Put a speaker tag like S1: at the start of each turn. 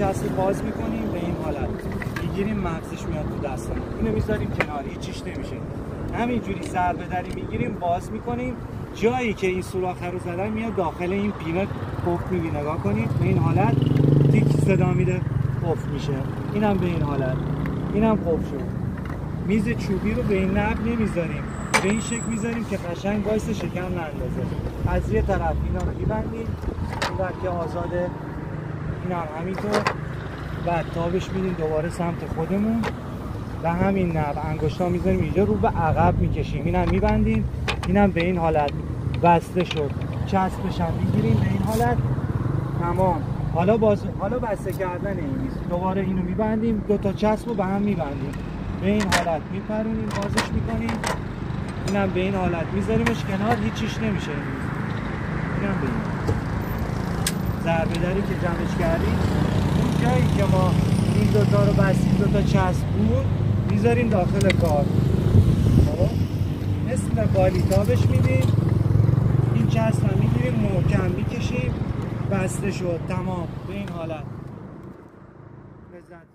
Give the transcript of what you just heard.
S1: چسب باز میکنیم به این حالت میگیریم، مغزش میاد تو دستمون، اینو میذاریم کنار، هیچیش نمیشه. همینجوری ضربه دری میگیریم، باز میکنیم، جایی که این سوراخ رو زدن میاد داخل این پینه قفل میگی، نگاه کنید به این حالت تیک صدا میده قفل میشه. اینم به این حالت، اینم قفل شد. میز چوبی رو به این نحو نمیذاریم، به این شکل میذاریم که قشنگ وایس شکم نندازه. از یه طرف اینا رو میبندیم، این وقت که آزاده، این هم همینطور، بعد تابش میدیم دوباره سمت خودمون و همین نحو انگشتا میذاریم اینجا رو به عقب میکشیم، اینم میبندیم، اینم به این حالت بسته شد. چسبش هم میگیریم به این حالت، تمام. حالا بسته کردن این میز، دوباره اینو میبندیم، دو تا چسب رو به هم میبندیم، به این حالت میپرونیم، بازش میکنیم، اینم به این حالت میذاریمش کنار، هیچیش نمیشه این میز. اینم به این ضربه دری که جمعش کردیم، اون جایی که ما این دوتا رو بستیم، دوتا چسب بود میذاریم داخل کار. خب مثل بالی تابش میدیم، این چسب هم میگیریم، محکم میکشیم، بسته شد، تمام. به این حالت لذت